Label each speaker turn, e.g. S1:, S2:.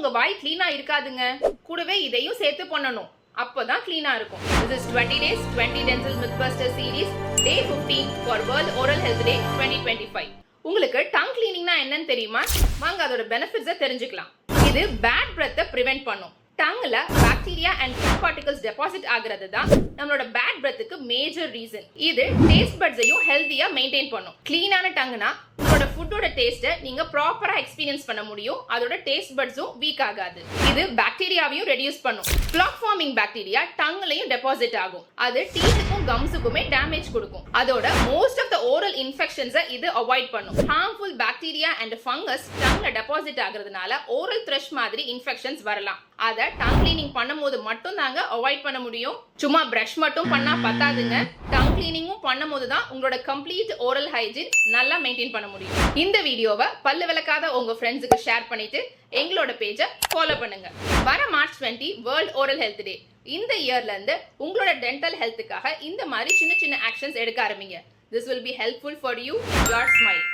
S1: உங்க வாய் clean-ஆ இருக்காதுங்க. கூடவே இதையும் சேர்த்து பண்ணணும். அப்பதான் clean-ஆ இருக்கும். This is 20 days 20 dental mythbusters series day 15 for World Oral Health Day 2025. உங்களுக்கு tongue cleaning-னா என்னன்னு தெரியுமா? வாங்க அதோட benefits-அ தெரிஞ்சுக்கலாம். இது bad breath-அ prevent பண்ணும். டங்ல bacteria and food particles deposit ஆகுறது தான் நம்மளோட பேட் பிரெத்துக்கு மேஜர் ரீசன். இது டேஸ்ட் பட்ஸையும் ஹெல்தியா மெயின்டைன் பண்ணும். கிளீனான டங்னா உங்களோட ஃபுட்டோட டேஸ்ட்டை நீங்க ப்ராப்பரா எக்ஸ்பீரியன்ஸ் பண்ண முடியும். அதோட டேஸ்ட் பட்ஸும் வீக் ஆகாது. இது பாக்டீரியாவையும் ரெடியூஸ் பண்ணும். பிளாக் ஃபார்மிங் பாக்டீரியா டங்லையும் டெபாசிட் ஆகும். அது டீத்துக்கும் கம்ஸுக்குமே டேமேஜ் கொடுக்கும். அதோட மோஸ்ட் ஆஃப் த ஓரல் இன்ஃபெக்ஷன்ஸை இது அவாய்ட் பண்ணும். ஹார்ம்ஃபுல் பாக்டீரியா அண்ட் ஃபங்கஸ் டங்ல டெபாசிட் ஆகுறதுனால ஓரல் த்ரஷ் மாதிரி இன்ஃபெக்ஷன்ஸ் வரலாம். அதை டங் கிளீனிங் பண்ணும்போது மட்டும் தாங்க அவாய்ட் பண்ண முடியும். சும்மா பிரஷ் மட்டும் பண்ணா பத்தாதுங்க. டங் கிளீனிங்கும் பண்ணும்போது தான் உங்களோட கம்ப்ளீட் ஓரல் ஹைஜீன் நல்லா மெயின்டைன் பண்ண முடியும். இந்த வீடியோவை பல்லு விளக்காத உங்க ஃப்ரெண்ட்ஸுக்கு ஷேர் பண்ணிட்டு எங்களோட பேஜை ஃபாலோ பண்ணுங்க. வர மார்ச் 20 வேர்ல்ட் ஓரல் ஹெல்த் டே. இந்த இயர்ல இருந்து உங்களோட டென்டல் ஹெல்த்துக்காக இந்த மாதிரி சின்ன சின்ன ஆக்ஷன்ஸ் எடுக்க ஆரம்பிங்க. This will be helpful for you, your smile.